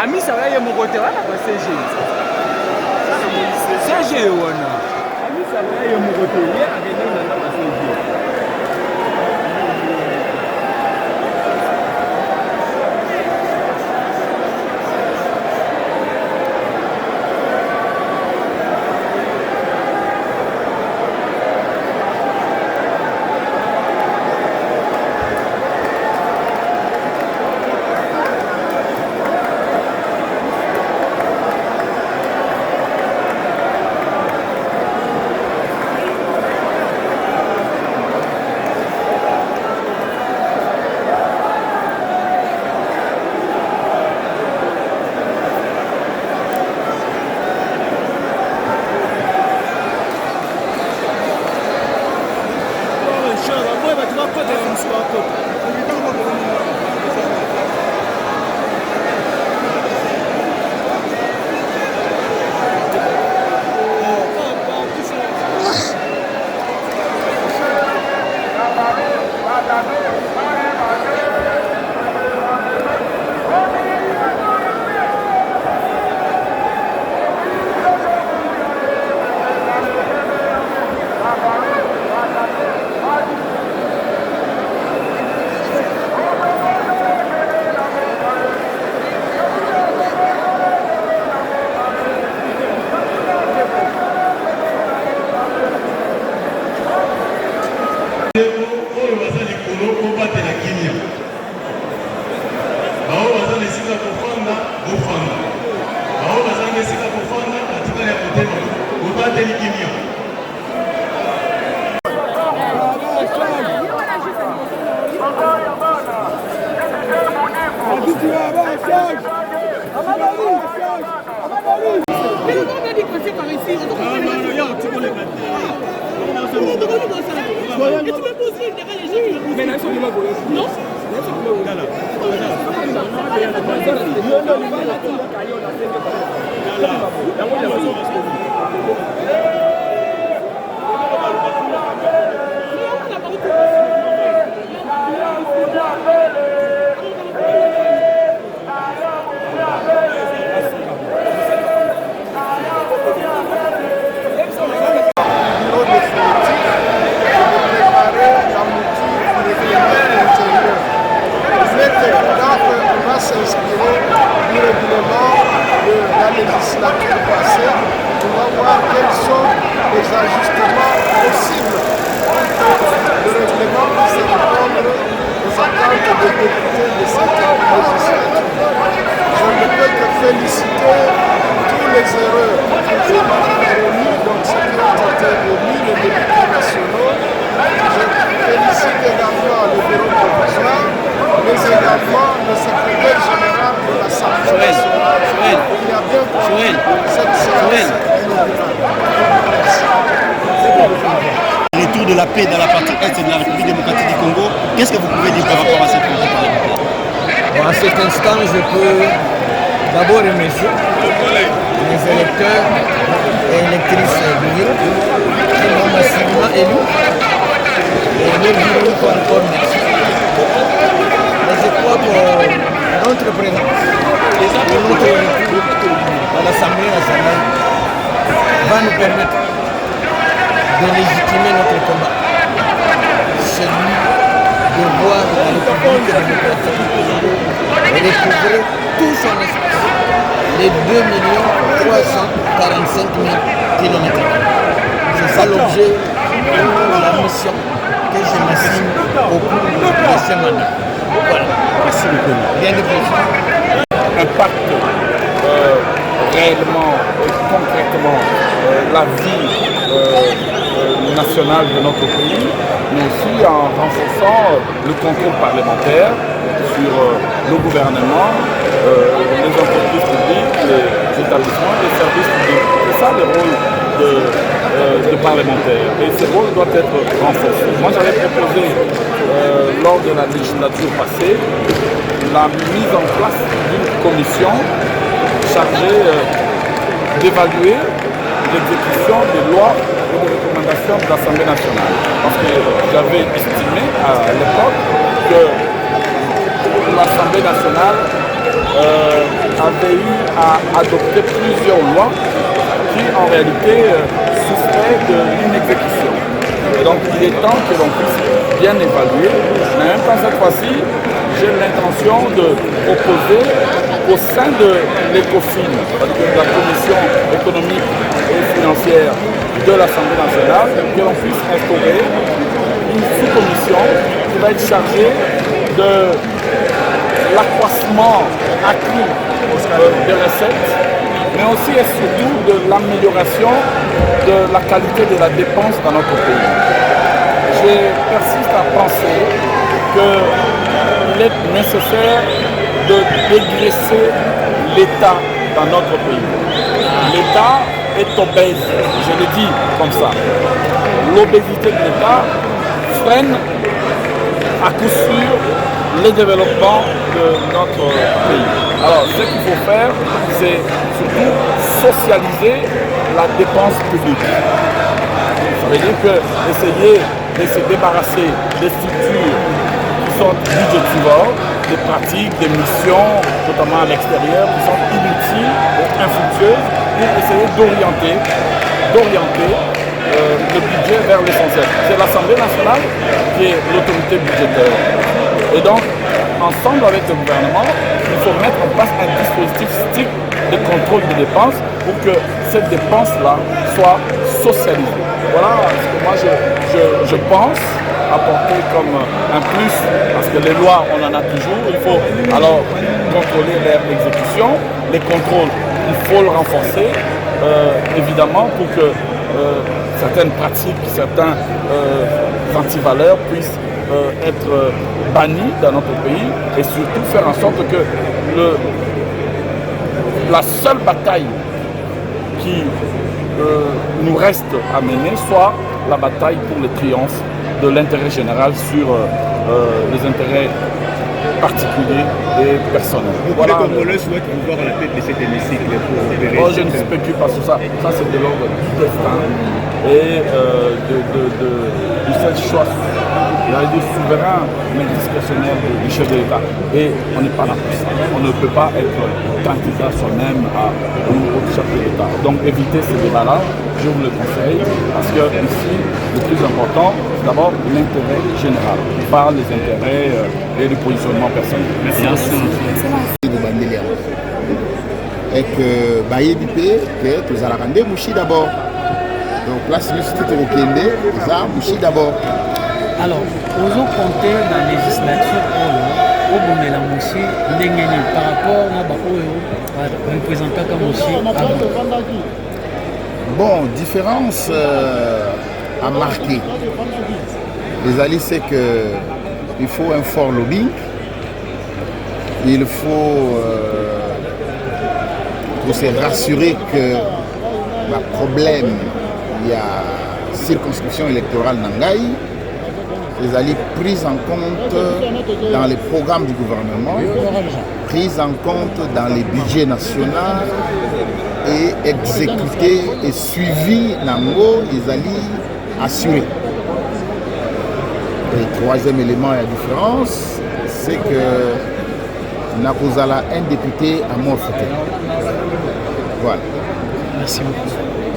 Amisa waye mokote wana kwa CG. CG wana. Amisa waye mokote ye akenda na kwa CG. Retour de la paix dans la partie est de la République démocratique du Congo. Qu'est-ce que vous pouvez dire par rapport à cette rencontre parlementaire? À cet instant, je peux d'abord remercier les électeurs et électrices du Bureau qui m'ont massivement élu. Et leur dire encore merci. Mais je crois que notre présence et notre retour à l'Assemblée nationale va nous permettre de légitimer notre combat. Celui de voir la République démocratique du Congo recouvrer tout son espace, les 2 345 000 km². C'est ça l'objet de la mission que je m'assigne au cours de ce mandat. Voilà. Merci beaucoup. Rien de plus. Impacte réellement et concrètement la vie nationale de notre pays, mais aussi en renforçant le contrôle parlementaire sur le gouvernement les entreprises publiques, les établissements, les services publics. C'est ça le rôle de parlementaire. Et ce rôle doit être renforcé. Moi, j'avais proposé lors de la législature passée la mise en place d'une commission chargée d'évaluer l'exécution des lois et des recommandations de l'Assemblée nationale. Parce que j'avais estimé à l'époque que l'Assemblée nationale avait eu à adopter plusieurs lois qui en réalité souffraient de l'inexécution. Et donc il est temps que l'on puisse bien évaluer. Mais en même temps, cette fois-ci, j'ai l'intention de proposer au sein de l'ECOFIN, la Commission économique et financière de l'Assemblée nationale, que l'on puisse instaurer une sous-commission qui va être chargée de l'accroissement accru des recettes, mais aussi et surtout de l'amélioration de la qualité de la dépense dans notre pays. Je persiste à penser qu'il est nécessaire de dégraisser l'État dans notre pays. L'État est obèse, je le dis comme ça. L'obésité de l'État freine à coup sûr le développement de notre pays. Alors, ce qu'il faut faire, c'est surtout socialiser la dépense publique. Ça veut dire que essayer de se débarrasser des structures qui sont budgétivores, des pratiques, des missions, notamment à l'extérieur, qui sont inutiles et infructueuses, pour essayer d'orienter le budget vers l'essentiel. C'est l'Assemblée nationale qui est l'autorité budgétaire. Et donc, ensemble avec le gouvernement, il faut mettre en place un dispositif strict de contrôle des dépenses pour que cette dépense-là soit socialisée. Voilà ce que moi je pense apporter comme un plus, parce que les lois, on en a toujours. Il faut alors contrôler leur exécution. Les contrôles, il faut le renforcer, évidemment, pour que certaines pratiques, certains antivaleurs puissent être bannis dans notre pays et surtout faire en sorte que la seule bataille qui nous reste à mener soit la bataille pour le triomphe de l'intérêt général sur les intérêts particuliers et personnels. Voilà. Les Congolais souhaitent vous voir à la tête de cet hémicycle pour opérer. Oh, je ne spécule pas sur ça. Ça, c'est de l'ordre du destin et de cette choix. Il y a des souverains, mais discrétionnaires du chef de l'État. Et on n'est pas là pour ça. On ne peut pas être candidat soi-même au niveau du chef de l'État. Donc évitez ces débats-là, je vous le conseille, parce que ici, le plus important, c'est d'abord l'intérêt général, pas les intérêts et le positionnement personnel. Merci. Et que Bayébipé, que tu as rendu Mouchi d'abord. Donc là, c'est juste tout au Kende, tu as Mouchi d'abord. Alors, ozo compter dans la législature au Bongela Mouchi ndengeni par rapport à représentant comme Mouchi. Bon, différence à marquer. Les alliés, c'est qu'il faut un fort lobbying, il faut pour se rassurer que le problème, il y a circonscription électorale Nangaï. Les alliés prises en compte dans les programmes du gouvernement, prises en compte dans les budgets nationaux et exécutées et suivies Nango, les alliés assurés. Le troisième élément et la différence, c'est que Nakozala un député à Morfouté. Voilà. Merci beaucoup.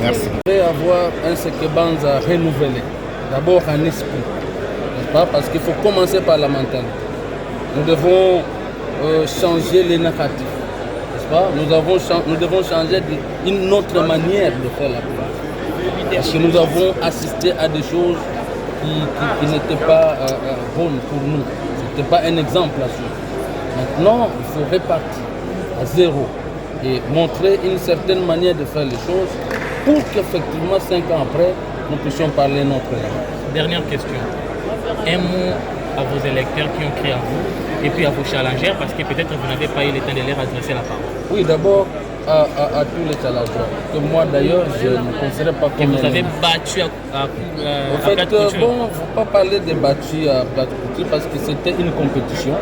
Merci. On va avoir un Sekebanza renouvelé, d'abord en esprit. Parce qu'il faut commencer par la mentalité. Nous devons changer les narratifs, n'est-ce pas? Nous devons changer une autre manière de faire la politique. Parce que nous avons assisté à des choses qui n'étaient pas bonnes pour nous. Ce n'était pas un exemple à suivre. Maintenant, il faut repartir à zéro et montrer une certaine manière de faire les choses pour qu'effectivement, 5 ans après, nous puissions parler notre langue. Dernière question. Un mot à vos électeurs qui ont crié à vous et puis à vos challengers, parce que peut-être vous n'avez pas eu le temps de leur adresser la parole. Oui, d'abord à tous les challengers, que moi d'ailleurs je ne considère pas comme... Que vous avez battu à fait, plate couture. bon, il ne faut pas parler de battu à plate couture parce que c'était une compétition.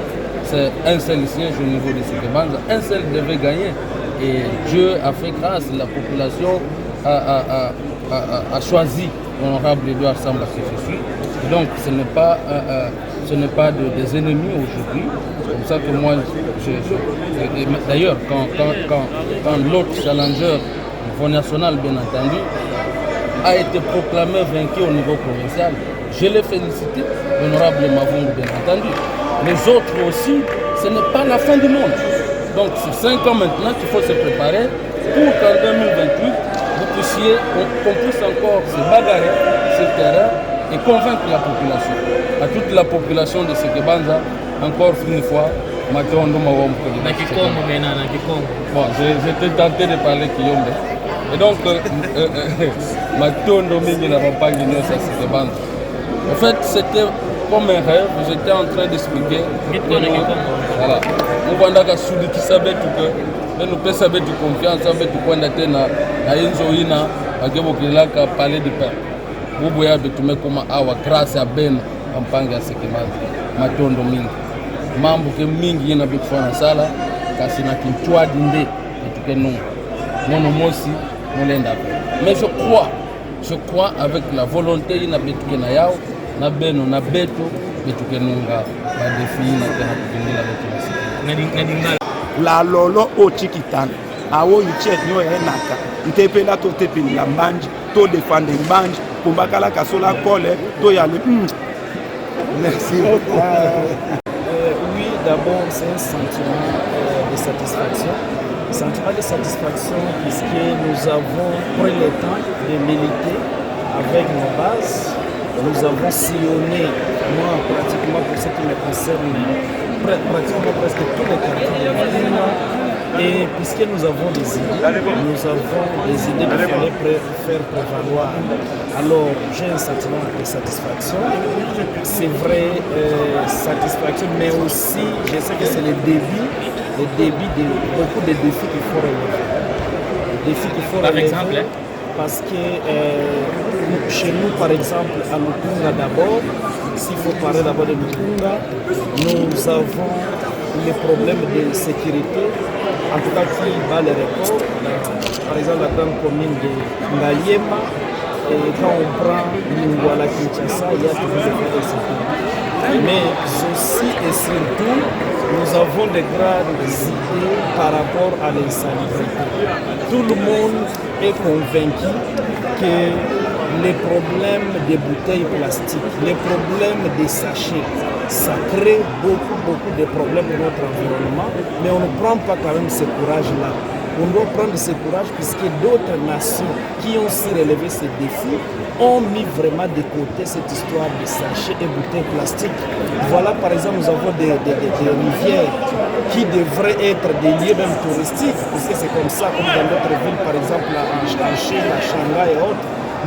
C'est un seul siège au niveau de Sekebanza, un seul devait gagner. Et Dieu a fait grâce, la population a choisi l'honorable Edouard Samba que je suis. Donc ce n'est pas des ennemis aujourd'hui. C'est comme ça que moi, d'ailleurs, quand l'autre challenger au niveau national, bien entendu, a été proclamé vainqueur au niveau provincial, je l'ai félicité, l'honorable Mavungu, bien entendu. Les autres aussi, ce n'est pas la fin du monde. Donc c'est 5 ans maintenant qu'il faut se préparer pour qu'en 2028, qu'on puisse encore se bagarrer sur le terrain et convaincre la population. À toute la population de Sekebanza, encore une fois, Matondo Mawam. Bon, j'étais tenté de parler Kiyombe. Et donc, Matondo Mingi n'avait pas gagné à Sekebanza. En fait, c'était comme un rêve, j'étais en train d'expliquer. Voilà. Nous avons soudi qui savait tout que nous pouvons savoir de confiance, savoir tout quoi d'attendre na inzoina, à que vous pouvez parler de paix. Vous pouvez me comment awa grâce à Ben en panga Sekebanza. Matondo mingi. Mambo que mingi yana bit fona sala kasi na kinchwa dinde etuke non. Mono mosi molenda. Mais je crois avec la volonté yana bituke na yao na beno na beto bituke nunga ba défi na tena kuvindila betu. La lolo o chikitana awo yichet nyo enaka ntepela to tepini la mbanji to defendre mbanji kumbakala kasola kole to yale merci. Oui, d'abord c'est un sentiment de satisfaction. Sentiment de satisfaction puisque nous avons pris le temps de militer avec nos bases. Nous avons sillonné, moi pratiquement pour ce qui me concerne, pratiquement presque tous les quartiers de Mavunga. Et puisque nous avons des idées qu'il fallait faire prévaloir. Alors j'ai un sentiment de satisfaction. C'est vrai, satisfaction, mais aussi je sais que c'est le début de beaucoup de défis qu'il faut relever. Les défis qu'il faut relever. Par exemple, parce que chez nous, par exemple, à Lukunga d'abord, s'il faut parler d'abord de Lukunga, nous avons les problèmes de sécurité, en tout cas qui bat les records. Par exemple, la grande commune de Ngayema, et quand on prend Lingwala Kinshasa, il y a toujours des problèmes de sécurité. Mais ceci et surtout, nous avons des grandes idées par rapport à l'insalubrité. Tout le monde est convaincu que les problèmes des bouteilles plastiques, les problèmes des sachets, ça crée beaucoup de problèmes dans notre environnement, mais on ne prend pas quand même ce courage-là. On doit prendre ce courage puisque d'autres nations qui ont su relever ces défis ont mis vraiment de côté cette histoire de sachets et bouteilles plastiques. Voilà, par exemple, nous avons des rivières qui devraient être des lieux même touristiques, puisque c'est comme ça, comme dans d'autres villes, par exemple en Chine, à Shanghai et autres.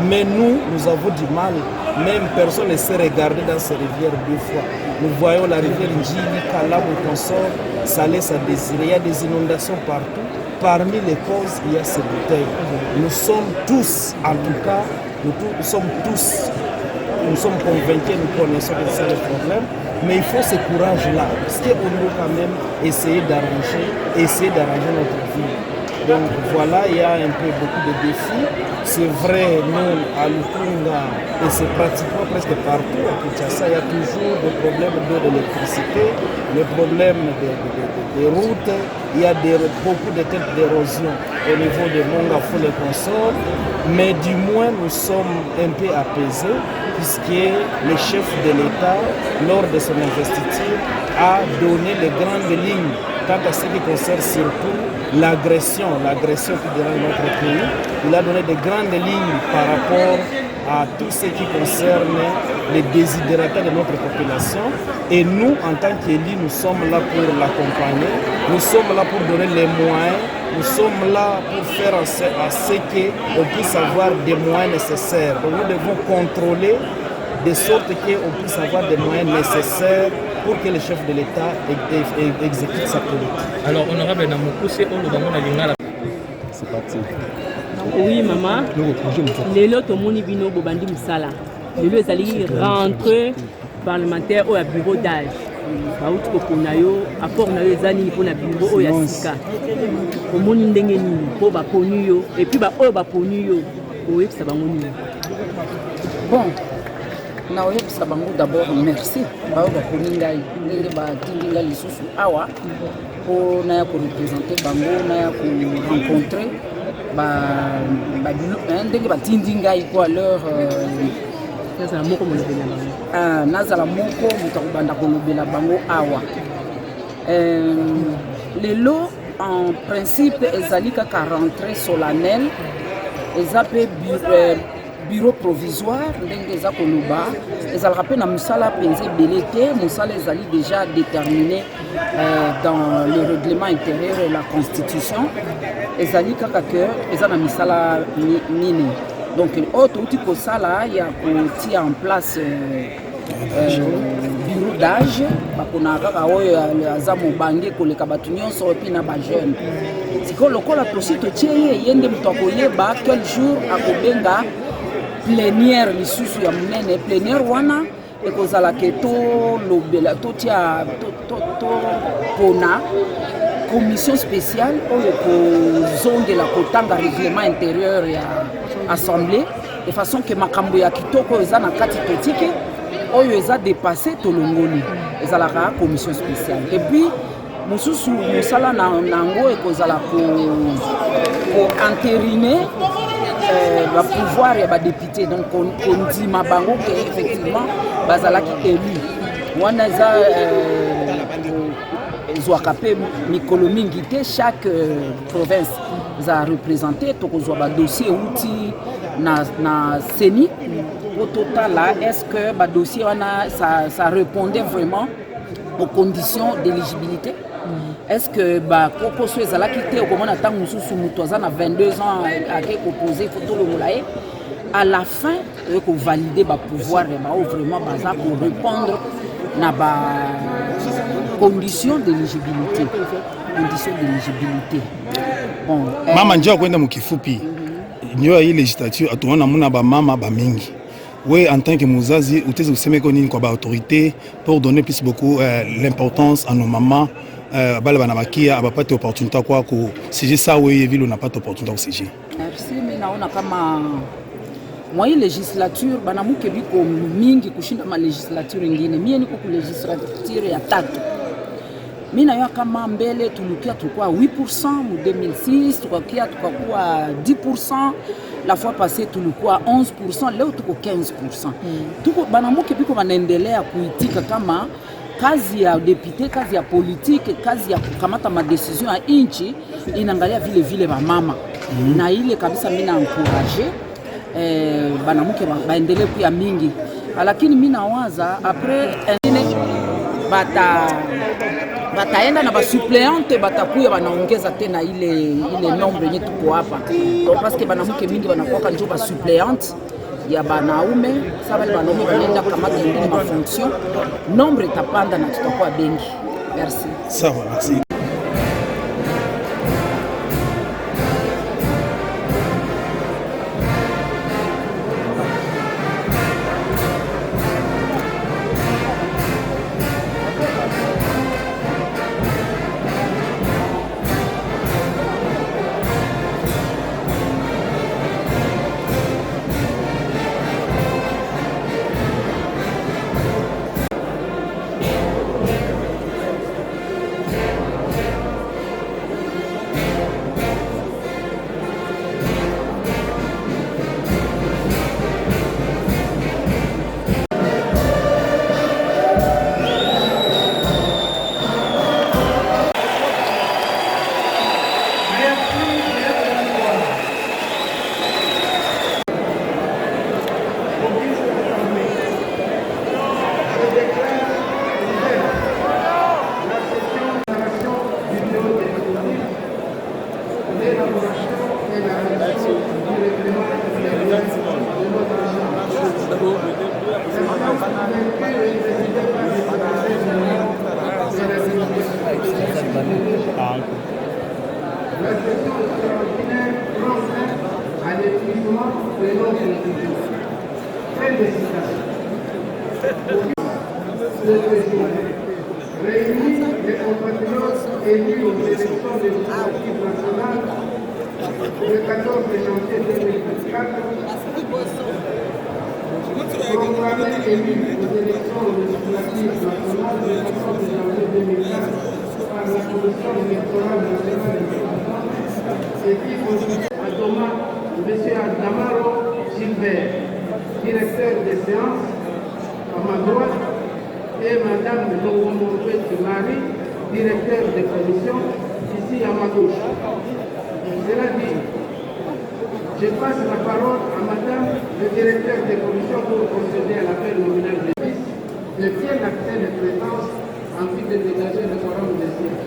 Mais nous avons du mal. Même personne ne sait regarder dans ces rivières 2 fois. Nous voyons la rivière Njili, Kalam, Consort, Salé, ça désire. Il y a des inondations partout. Parmi les causes, il y a ces bouteilles. Nous sommes tous, en tout cas, nous sommes convaincus, nous connaissons que c'est le problème. Mais il faut ce courage-là, parce qu'on doit quand même essayer d'arranger notre vie. Donc voilà, il y a un peu beaucoup de défis. C'est vrai, nous, à Lukunga, et c'est pratiquement presque partout, à Kinshasa, il y a toujours des problèmes d'électricité, des problèmes de routes, il y a beaucoup de têtes d'érosion au niveau de Mongafou et consorts, mais du moins nous sommes un peu apaisés, puisque le chef de l'État, lors de son investiture, a donné les grandes lignes quant à ce qui concerne surtout l'agression qui dérange notre pays. Il a donné des grandes lignes par rapport à tout ce qui concerne les désidératas de notre population. Et nous, en tant qu'élus, nous sommes là pour l'accompagner. Nous sommes là pour donner les moyens. Nous sommes là pour faire en ce qu'on puisse avoir des moyens nécessaires. Donc nous devons contrôler de sorte qu'on puisse avoir des moyens nécessaires pour que le chef de l'État exécute sa politique. Alors, honorable Namokoussé, on nous a lingala. C'est parti. Oui, maman. Lelo tomoni bino bobandi musala. Lelo ezali rentrée parlementaire au bureau d'âge. Bauti kokona yo apport na yo ezani pour na bureau ya sika. Omoni ndenge nini po ba ponu yo et puis ba oyo ba ponu yo oyebisa bango nini. Bon. Na oyebisa bango d'abord merci ba oyo ba ponu ngai ndenge ba tindi ngai lisusu awa po na ya ko représenter bango na ya ko rencontrer ndenge batindi ngai po à l'heure nazala moko molobela bango nazala moko moto akobanda kolobela bango awa lelo en principe ezali kaka rentrée solennelle eza mpe bureau provisoire ndenge eza koloba ezalaka mpe na mosala mpenza ebele te mosala ezali déjà déterminé dans le règlement intérieur et la constitution ezali kaka ke eza na misala mine donc oyo touti kosala ya kotia en place bureau d'âge bakonaka kaka oyo aza mobange koleka bato nyonso epi na bajeune sikoyo lokola tosi totie ye nde moto akoyeba quel jour akobenga plénière lisusu ya monene plénière wana ekozala ke tolobela totia topona commission spéciale oyo kozongela kotanga règlement intérieur ya assemblée de façon que makambo ya kitoko eza na kati totiki oyo eza dépassé tolongoli ezalaka commission spéciale et puis mosusu mosala nango ekozala ko entériner ba pouvoir ya ba député donc kondima bango ke effectivement bazalaki élu wana eza ezwaka mpe mikolo mingi te chaque province eza représenté tokozwa badossier euti na CENI po totala est-ce que badossier wana ça répondait vraiment aux conditions d'éligibilité. Est-ce que koko so ezalaki te okomona ntango mosusu moto aza na 22 ans ake kopose foto longola ye à la fin ekovalider bapouvoir bao vraiment baza korépondre na conditions d'éligibilité. Conditions d'éligibilité. Bon, mama njoo kwenda mukifupi njoo hii législature atuona muna ba mama ba mingi. Oui, en tant que muzazi utezi kusema nini kwa ba autorité pour donner plus beaucoup l'importance à nos mamans bale banabakia abapate opportunité kwa ku sije ça wewe vile unapata opportunité kusije. Merci, mimi naona kama mwa hii législature banamuke biko mingi kushinda ma législature nyingine. Mimi niko ku législature ya 3. Mimi nayo kama mbele tulikuwa 8% mu 2006, tukakuwa 10%, la fois passée tulikuwa 11%, leo tuko 15%. Tuko banamuke biko banaendelea kuitika kama kazi ya député, kazi ya politique, kazi ya kukamata madecision ya inchi inaangalia vile ba mama. Na ile kabisa mimi na encourager banamuke baendelee kuya mingi. Lakini mimi nawaza après bataenda na basuppléante batakuya banaongeza tena ile nombre yenye tuko hapa. Donc parce que banamuke mingi banakuwa njo basuppléante ya banaume sasa wale banaume wanaenda kamata ingine ma fonction nombre itapanda na tutakuwa bengi. Merci. Sawa, merci. La session extraordinaire prend fin à l'épuisement de notre institution. Félicitations. Le président réunit les compatriotes élus aux élections législatives nationales le 14 janvier 2024, proclamé élu aux élections législatives nationales le 14 janvier 2004 par la Commission électorale nationale et qui constitue à Thomas M. Aldamaro Gilbert, directeur des séances, à ma droite, et Mme Longomongue Marie, directeur des commissions, ici à ma gauche. Cela dit, je passe la parole à Madame le directeur des commissions pour procéder à l'appel nominal des listes, de quel accès de présence en vue de dégager le forum des sièges.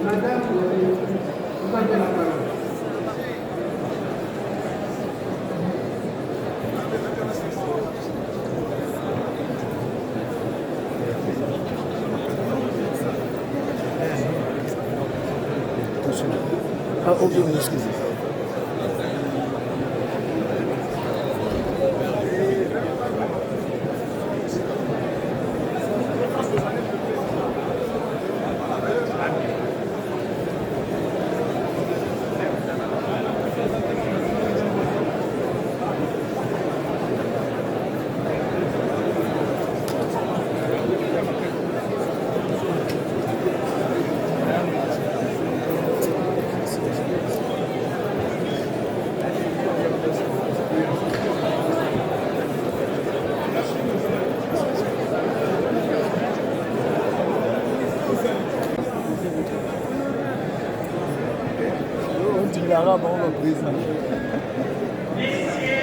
Madame, vous avez la parole. Ah, ok, excusez. Messieurs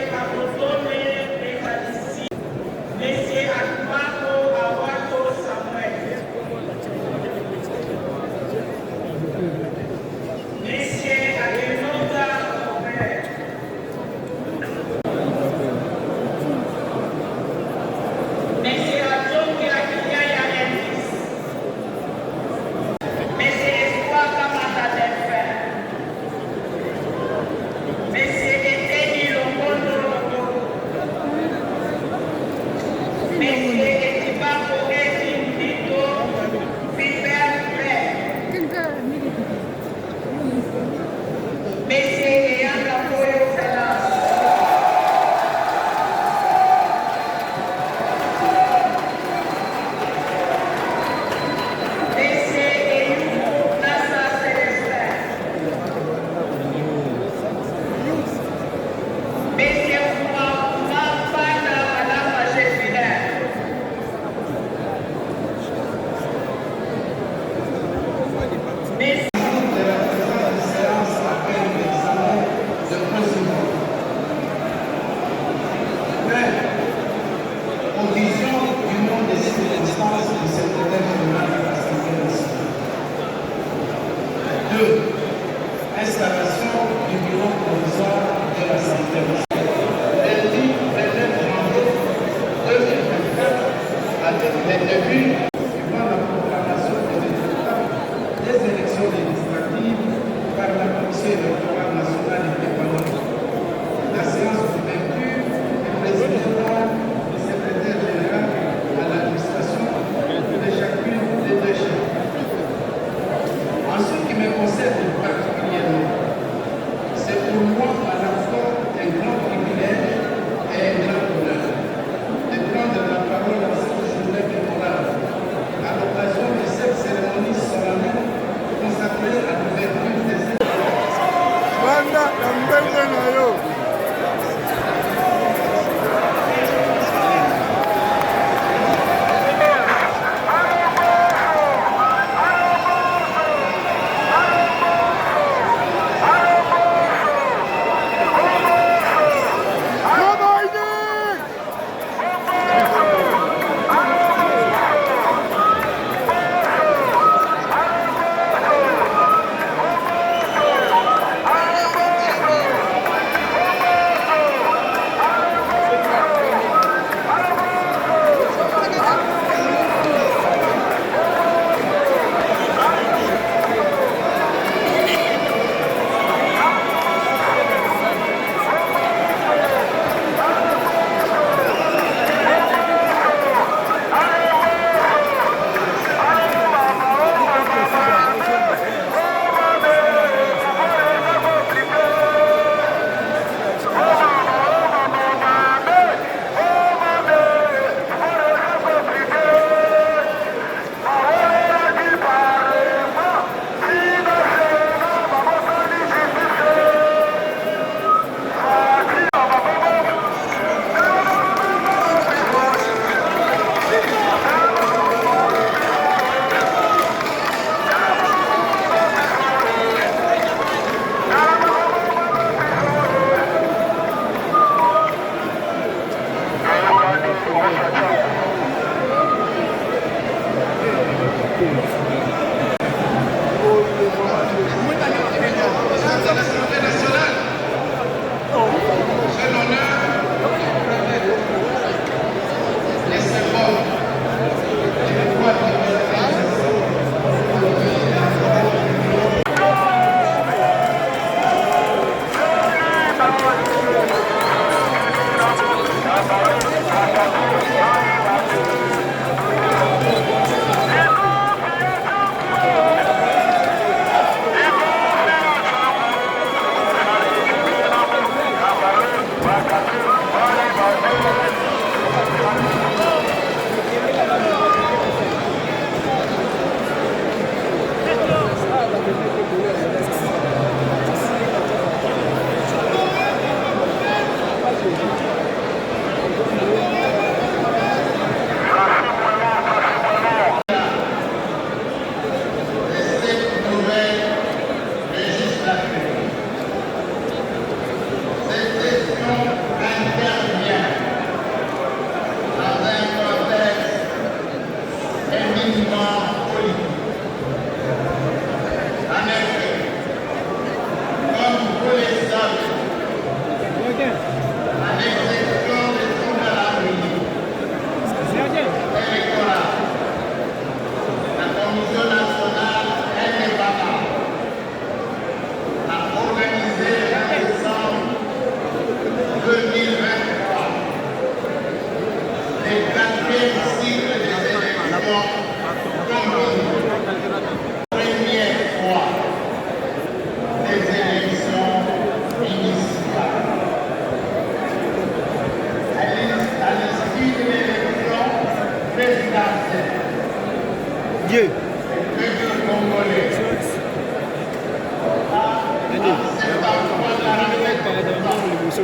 Je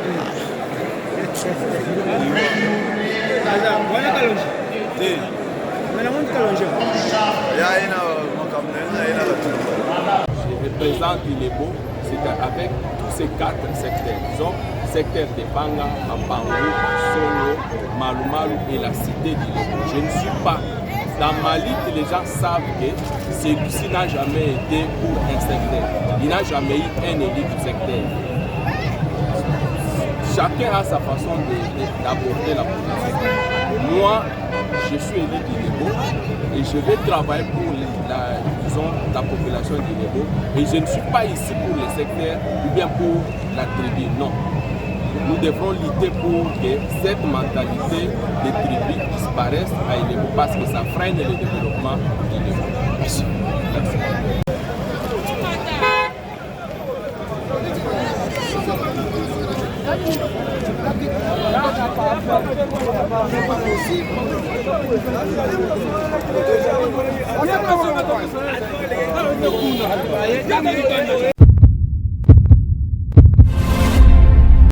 représente l'Ilebo, c'est avec tous ces 4 secteurs. Disons, secteur de Banga, Mambangu, Solo, Malumalu et la cité d'Ilebo. Je ne suis pas. Dans ma lutte, les gens savent que celui-ci n'a jamais été pour un secteur. Il n'a jamais eu un élu du secteur. Chacun a sa façon d'aborder la politique. Moi, je suis élu d'Ilebo et je vais travailler pour la population d'Ilebo. Et je ne suis pas ici pour le secteur ou bien pour la tribu, non. Nous devrons lutter pour que cette mentalité des tribus disparaisse à Ilebo parce que ça freine le développement d'Ilebo. Merci. Merci.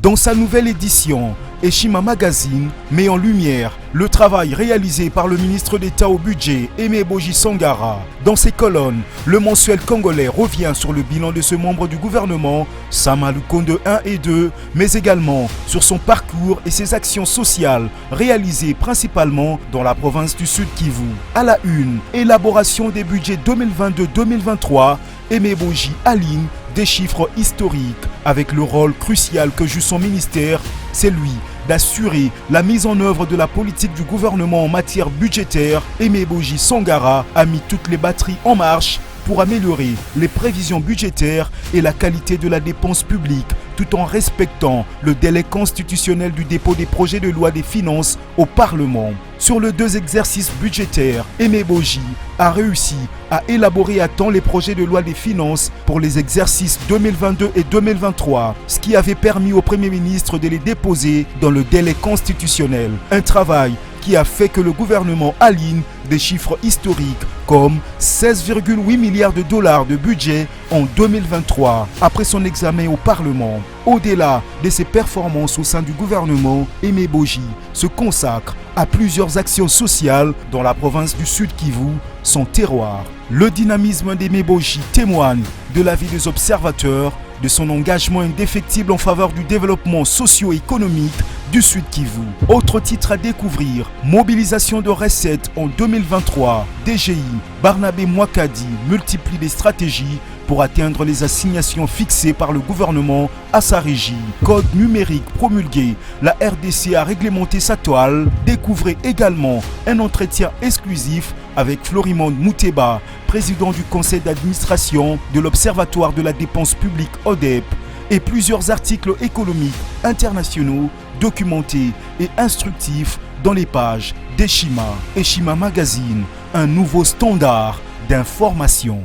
Dans sa nouvelle édition, Eshima Magazine met en lumière le travail réalisé par le ministre d'État au budget, Aimé Boji Sangara. Dans ses colonnes, le mensuel congolais revient sur le bilan de ce membre du gouvernement, Sama Lukonde 1 et 2, mais également sur son parcours et ses actions sociales réalisées principalement dans la province du Sud Kivu. À la une, élaboration des budgets 2022-2023, Aimé Boji aligne des chiffres historiques avec le rôle crucial que joue son ministère, c'est lui d'assurer la mise en œuvre de la politique du gouvernement en matière budgétaire. Aimé Boji Sangara a mis toutes les batteries en marche pour améliorer les prévisions budgétaires et la qualité de la dépense publique, tout en respectant le délai constitutionnel du dépôt des projets de loi des finances au Parlement. Sur les 2 exercices budgétaires, Aimé Boji a réussi à élaborer à temps les projets de loi des finances pour les exercices 2022 et 2023, ce qui avait permis au Premier ministre de les déposer dans le délai constitutionnel. Un travail qui a fait que le gouvernement aligne des chiffres historiques comme 16,8 milliards de dollars de budget en 2023 après son examen au Parlement. Au-delà de ses performances au sein du gouvernement, Aimé Boji se consacre à plusieurs actions sociales dans la province du Sud Kivu, son terroir. Le dynamisme d'Aimé Boji témoigne de l'avis des observateurs de son engagement indéfectible en faveur du développement socio-économique du Sud Kivu. Autre titre à découvrir, mobilisation de recettes en 2023. DGI, Barnabé Mwakadi multiplie les stratégies pour atteindre les assignations fixées par le gouvernement à sa régie. Code numérique promulgué, la RDC a réglementé sa toile. Découvrez également un entretien exclusif avec Florimond Mouteba, président du conseil d'administration de l'Observatoire de la dépense publique ODEP, et plusieurs articles économiques internationaux documentés et instructifs dans les pages d'Eshima. Eshima Magazine, un nouveau standard d'information.